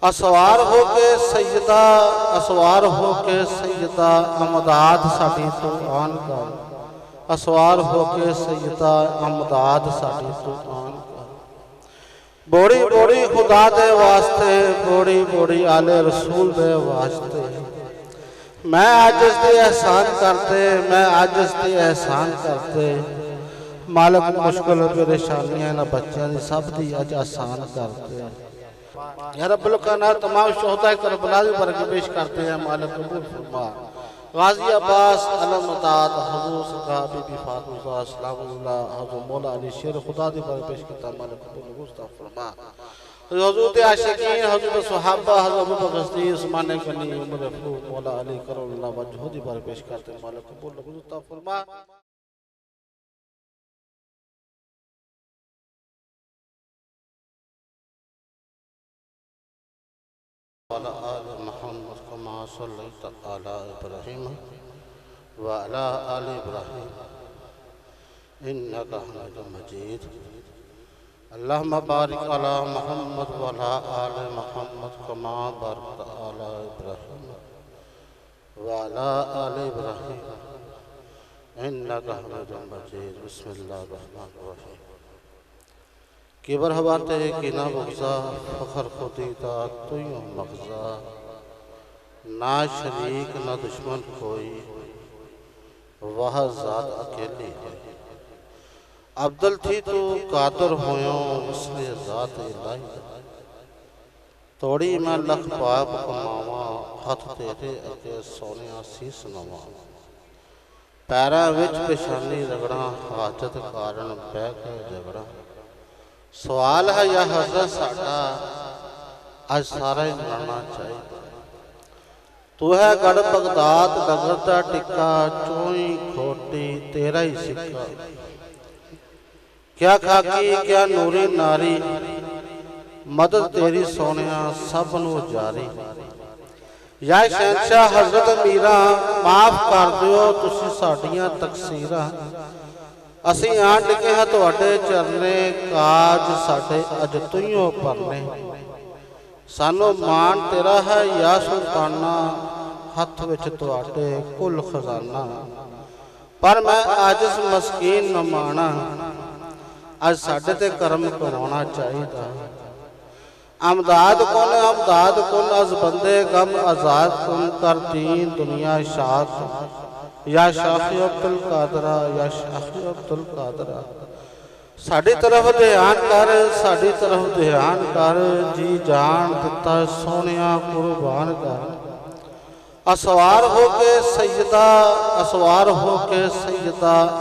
اسوار ہو کے سیدہ امداد ساڈی تو آن کر، اسوار ہو کے سیدہ امداد ساڈی تو آن کر، بوڑی بوڑی خدا دے واسطے، بوڑی بوڑی آل رسول دے واسطے، میں عاجز دی احسان کرتے، میں عاجز دی احسان کرتے، مالک مشکل پریشانیاں نہ بچیاں دی سب دی اج آسان کرتے ہیں۔ یا رب الکائنات تمام شہداء کربلا دی برکت پیش کرتے ہیں، مالک قبول فرما۔ غازی عباس علم مداد حضور سرکار بی بی فاطمہ سلام اللہ حضور مولا علی شیر خدا دی برکت پیش کرتا ہے، مالک قبول مصطفی فرما۔ حضور عاشقین، حضور صحابہ، حضور ابو بکر صدیق، عثمان غنی، عمر فاروق، مولا علی کرم اللہ وجہہ دی برکت پیش کرتے ہیں، مالک قبول مصطفی فرما۔ وعلى آل محمد كما صليت على إبراهيم وعلى آل إبراهيم إنك حميد مجيد اللهم بارك على محمد وعلى آل محمد كما باركت على إبراهيم وعلى آل إبراهيم إنك حميد مجيد بسم الله الرحمن الرحيم کبر حواتے کینہ بغضا فخر خودی دا تویوں مغزا نہ شریک نہ دشمن کوئی وہ ذات اکیلی ہے عبدل تھی تو قادر ہویوں اس لئے ذات الہی توڑی میں لکھ پاپ کماوا ہاتھ تیرے اگے سونیا سیس نوا پیرا وچ پشانی رگڑا حاجت کارن بے کے جگڑا سوال ہے یا حضرت ساڑھا آج سارا ہی مرانا چاہیے تو ہے گڑھ بغداد لگتا ٹکا چوئی کھوٹی تیرا ہی سکا کیا کھاکی کیا نوری ناری مدد تیری سونیا سب نو جاری یا شہنشاہ حضرت میرا معاف کر دیو تسی ساڑھیاں تقصیرہ اسی آن ٹکے ہیں تو اڈے چرنے کاج ساڑھے اج تویوں پرنے سانو مان تیرا ہے یا سلطانہ ہتھ وچ تو اڈے کل خزانہ پر میں آجز مسکین نمانا آج ساڑھے تے کرم کروانا چاہی دا امداد کن از بندے غم آزاد کن کر دین دنیا شاد یا شاخی عبدالقادرہ یا شاخی عبدالقادرہ ساڑھی طرف دھیان کر جی جان دیتا سونیا قربان کر اسوار ہو کے سیدہ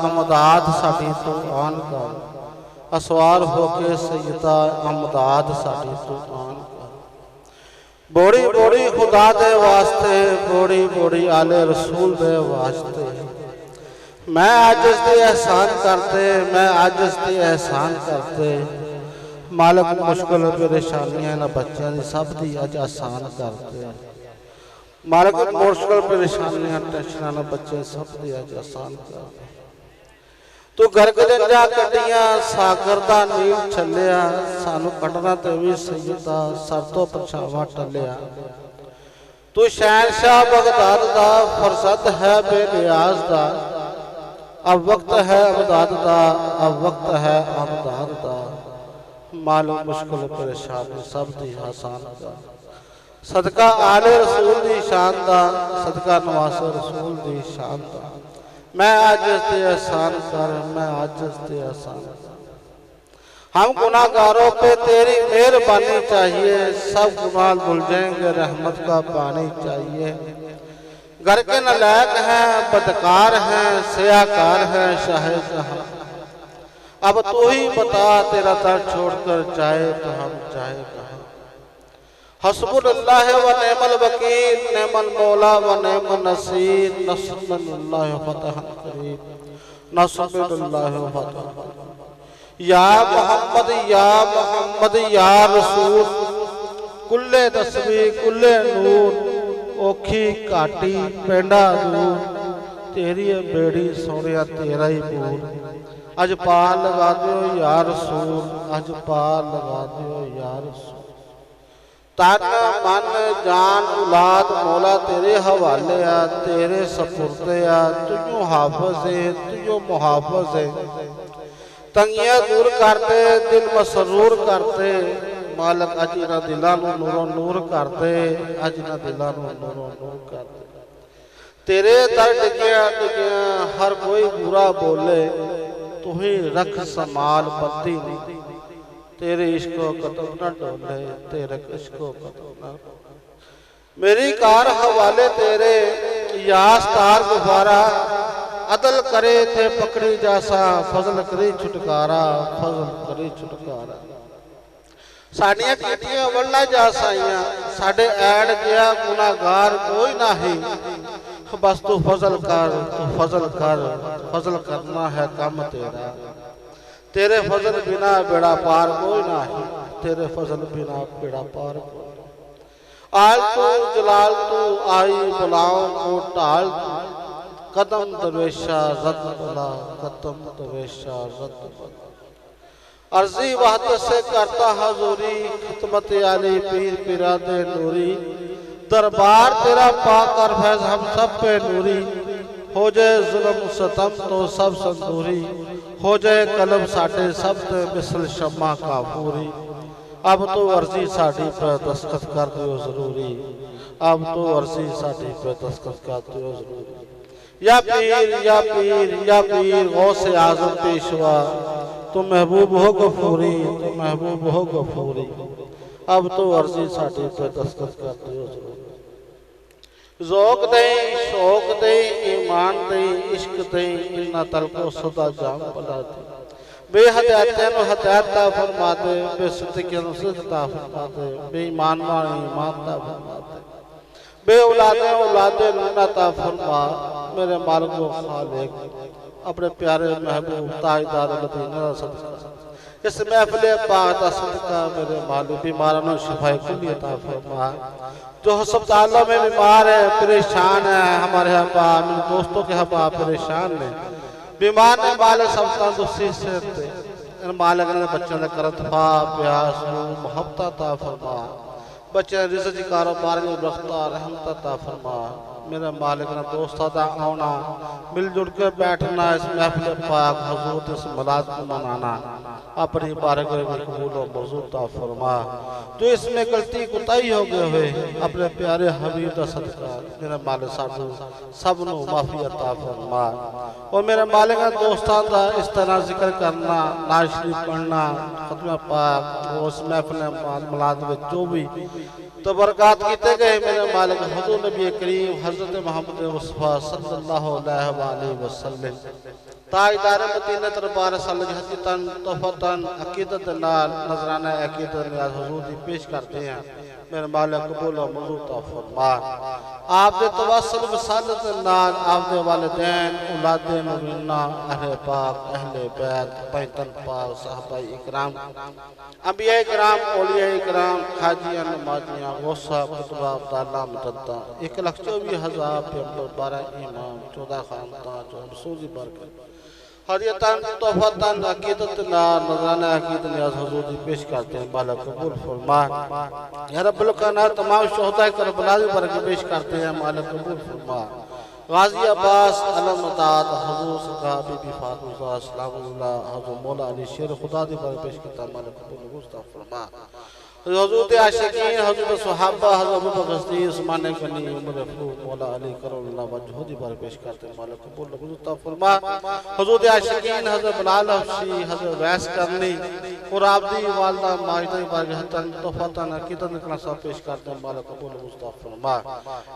امداد ساڑھی تو آن کر اسوار ہو کے سیدہ امداد ساڑھی تو آن کر بوڑی بوڑی خدا دے واسطے بوڑی بوڑی آل رسول دے واسطے میں عاجز دی احسان کرتے مالک مشکل پریشانیاں نہ بچیاں دی سب دی اج آسان کرتے مالک مشکل پریشانیاں ٹینشناں نہ بچے سب دی اج آسان کرتے تو گرگ جنجا کٹیاں ساگردہ نیل چھلیا سانو کٹنا تیوی سیدہ سر تو پچھاوا ٹلیا تو شہنشاہ بغداد دا فرصت ہے بے نیاز دا اب وقت ہے امداد دا اب وقت ہے امداد دا معلوم مشکل پریشانی سب دی آسان دا صدقہ آل رسول دی شان دا صدقہ نواز رسول دی شان دا میں عاجز دے احسان کر میں عاجز دے احسان کر ہم گناہگاروں پہ تیری مہربانی چاہیے سب گناہ دھل جائیں گے رحمت کا پانی چاہیے گھر کے نالائق ہیں بدکار ہیں سیاہکار ہیں شاہ جہاں اب تو ہی بتا تیرا در چھوڑ کر جائے تو ہم جائے کہاں حسب اللہ و نعم الوکیل نعم المولا و نعم النصیر نصر اللہ فتح قریب نصر اللہ فتح یا محمد یا رسول کل دسوی کل نور اوکھی کاٹی پینڈا دور تیری بیڑی سونیا تیرا ہی پور اج پار لگا دیو یا رسول اج پار لگا دیو یا رسول تن من جان اولاد مولا تیرے حوالے تیرے سپرد تجھو حافظ ہے تجھو محافظ ہے تنگیاں دور کرتے دل مسرور کرتے مالک اجنا دلانو نورو نور کرتے اجنا دلانو نورو نور کرتے تیرے در ڈگیاں ڈگیاں ہر کوئی برا بولے تو ہی رکھ سمال پتی نہیں تیرے عشق و قدم نہ ڈولے تیرے عشق و قدم نہ ڈولے میری کار حوالے تیرے یاس تار گفارا عدل کرے تے پکڑی جاسا فضل کری چھٹکارا فضل کری چھٹکارا ساڑیاں کیٹیاں واللہ جاسائیاں ساڑے ایڈ گیا گناہگار کوئی نہ ہی بس تو فضل کر تو فضل کر فضل کرنا ہے کام تیرا تیرے فضل بنا بیڑا پار کوئی نہ ہی تیرے فضل بنا بیڑا پار کوئی آل تو جلال تو آئی بلاؤں کو ٹال قدم درویشہ رد بلا قدم درویشہ رد بلا عرضی وحدت سے کرتا حضوری خدمت علی پیر پیراد نوری دربار تیرا پاک اور فیض ہم سب پہ نوری ہو جائے ظلم ستم تو سب سندوری ہو جائے قلب ساٹھے سب تے مثل شمع کافوری اب تو عرضی ساٹھی پہ دستخط کر دیو ضروری اب تو عرضی ساٹھی پہ دستخط کر دیو ضروری یا پیر یا پیر یا پیر غوث اعظم پیشوا تو محبوب ہو غفوری تو محبوب ہو غفوری اب تو عرضی ساٹھی پہ دستخط کر دیو ضروری ذوق دیں شوق دیں ایمان دیں عشق دیں انہا تلقو صدا جام بلا دیں بے ہدایتین و ہدایتہ فرما دے بے صدقین و صدقہ فرما دے بے ایمان وانی ایمانتہ فرما دے بے اولادیں اولادیں نونتہ فرما میرے مالک و خالق اپنے پیارے محبوب تاجدار مدینہ صدقہ اس محفل پاک صدقہ میرے مالک بیماران و شفائی کلی عطا فرما جو ہسپتالوں میں بیمار ہے پریشان ہے ہمارے احباب میرے دوستوں کے احباب پریشان ہیں بیمار نے مالک سب تندرستی سے ان مالک نے بچوں نے کرتفا پیاس محبت عطا فرما بچے رزق کی کاروبار میں رفتہ رحمت عطا فرما میرے مالک نے دوستہ دا آنا مل جڑ کے بیٹھنا اس محفل پاک حضور اس ملاد کو منانا اپنی بارگاہ میں قبول و مرضور عطا فرما جو اس میں غلطی کوتاہی ہو گئے ہوئے اپنے پیارے حبیب دا صدقہ میرے مالک سب نو معافی عطا فرما اور میرے مالک نے دوستان دا اس طرح ذکر کرنا نعت شریف پڑھنا ختم پاک اور اس محفل ملاد میں جو بھی تو برکات کیتے گئے میرے مالک حضور نبی کریم حضرت محمد مصطفیٰ صلی اللہ علیہ وآلہ وسلم تاجدار مدینہ دربار صلی حجتاً تحفتاً عقیدت نال نظرانہ عقیدت نیاز حضور دی پیش کرتے ہیں میرے مالک قبول و منظور عطا فرما آپ دے تواصل وصالت نال آپ دے والدین اولاد مومنہ اہل پاک اہل بیت پیتن پاک صحابہ اکرام انبیاء اکرام اولیاء اکرام حاجیاں نمازیاں غوثہ قطبہ عبداللہ مددہ 1,24,000 پیمبر 12 امام 14 خاندان جو رسولی برکت حریتاً تحفتاً عقیدت نظرانہ عقیدت نیاز حضور دی پیش کرتے ہیں بالا قبول فرما یا رب القنات تمام شہداء کربلا دی برکت پیش کرتے ہیں بالا قبول فرما غازی عباس علم داد حضور صحابی بی فاطمہ سلام اللہ حضور مولا علی شیر خدا دی برکت پیش کرتا ہے بالا قبول فرما حضرت عاشقین حضرت صحابہ حضرت ابو بکر عثمان غنی عمر فاروق مولا علی کرم اللہ وجہ دی بار پیش کرتے ہیں مولا قبول عطا فرما حضرت عاشقین حضرت بلال حبشی حضرت ویس کرنی اور آپ دی والدہ ماجدہ بارگاہتاً تحفتاً عقیدت نکلا سب پیش کرتے ہیں مولا قبول عطا فرما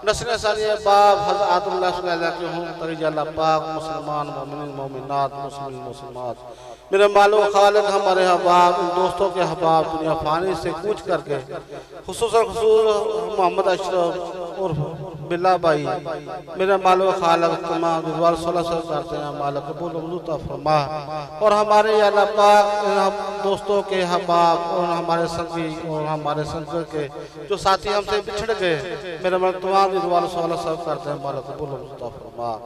نسل ثانی باب حضرت آدم اللہ صلی اللہ علیہ وسلم ترجی اللہ پاک مسلمان مومنین مومنات مسلم مسلمات میرے مالو خالق ہمارے حباب ان دوستوں کے حباب دنیا فانی سے کوچ کر کے خصوصاً محمد اشرف اور بلہ بھائی میرے مالو خالق تمام دوار صلی اللہ علیہ وسلم کرتے ہیں مالک قبول عطا فرما اور ہمارے یا اللہ پاک دوستوں کے حباب اور ہمارے سنگی اور ہمارے سنگر کے جو ساتھی ہم سے بچھڑ گئے میرے مالک تمام دوار صلی اللہ علیہ وسلم کرتے ہیں مالک قبول عطا فرما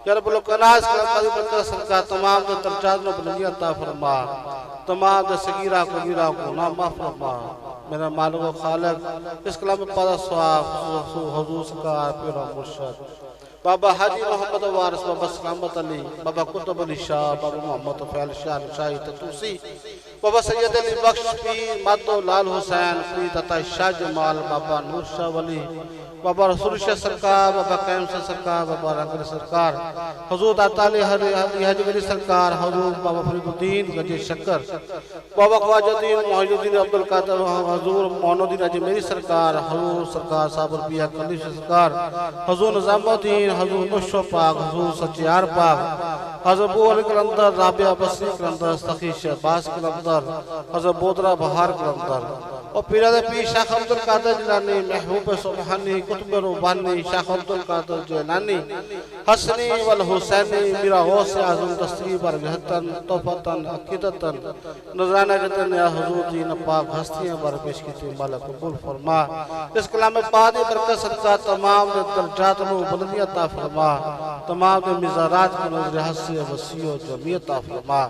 یا رب القناس کا قدر برکت صدقہ تمام دے درجات میں بلندی عطا فرما تمام دے صغیرہ کبیرہ کو نام فرما میرا مالک و خالق اس کلام پاک سواب حضور سرکار پیرا مرشد بابا حاجی محمد وارث بابا سلامت علی بابا قطب علی شاہ بابا محمد فیل شاہ شاہی تتوسی بابا سید علی بخش پیر مادو لال حسین پیر تتا شاہ جمال بابا نور شاہ ولی بابا رسول شاہ سرکار بابا قیم شاہ سرکار بابا رنگل سرکار حضور داتا علی حج ولی سرکار حضور بابا فرید الدین گجی شکر بابا خواجہ الدین محی الدین عبدالقادر حضور معین الدین اجمیری سرکار حضور سرکار صابر پیا کلیف سرکار حضور نظام الدین حضور نشو پاک حضور سچیار پاک حضرت ابو علی کلندر رابعہ بصری کلندر سخی شہباز کلندر حضرت بودرہ بہار کلندر اور پیراد پیر شیخ عبدالقادر جیلانی محبوب سبحانی قطب ربانی شیخ عبدالقادر جیلانی حسنی والحسینی میرا غوث اعظم دستگیر برگہتن توفتن عقیدتن نظرانہ جتن یا حضور دین پاک ہستیاں بر پیش کی مالا قبول فرما اس کلام پاک برکت صدقہ تمام درجات میں بلندی عطا فرما تمام مزارات کی نظر حسی وسیع و جمعی عطا فرما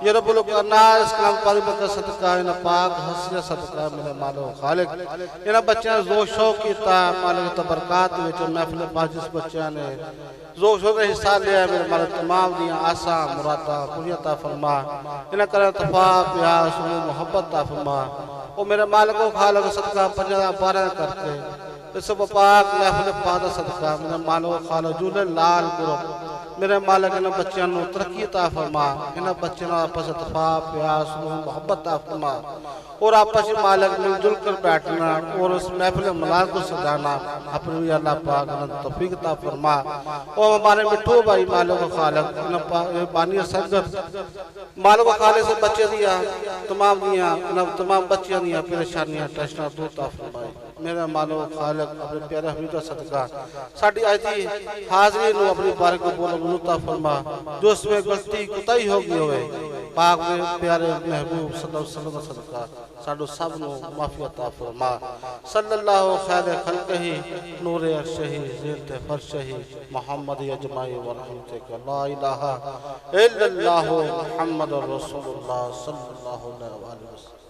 یہ رب القرآن اس کلام پاک برکت صدقہ ان پاک حسی صدقہ میرے مالو خالق انہاں بچیاں زور شوق کیتا مالک تبرکات وچ محفل پاک جس بچیاں نے زور شوق کا حصہ لیا میرے مالک تمام دیاں آسا مراتا پوری عطا فرما انہاں کرا اتفاق پیار سنو محبت عطا فرما او میرے مالک و خالق صدقہ 50-12 کرتے اس سب پاک محفل پاک صدقہ میرے مالک و خالق جولے لال گروپ میرے مالک انہاں بچیاں نو ترقی عطا فرما انہاں بچیاں آپس اتفاق پیار سنو محبت عطا فرما اور آپس مالک مل جل کر بیٹھنا اور اس محفل ملاد کو سجانا اپنی اللہ پاک انہاں توفیق عطا فرما اور ہمارے مٹھو بھائی مالک و خالق انہاں بانی سرگت مالک و خالق سے بچے دیا تمام بچیاں دیا پریشانیاں ٹیشنہ دور عطا فرمائی میرے مالک و خالق اپنے پیارے حبیب کا صدقہ ساڑھی آیتی حاضری نو اپنی بارک کو بولا عطا فرما جو اس میں غلطی کتائی ہوگی ہوئے پاک میں پیارے محبوب صلی اللہ علیہ وسلم صدقہ ساڑھو سب نو معافی عطا فرما صلی اللہ خیر خلقہی نور عرشہی زینت فرشہی محمد اجمعی ورحمتک لا الہ الا اللہ محمد رسول اللہ صلی اللہ علیہ وسلم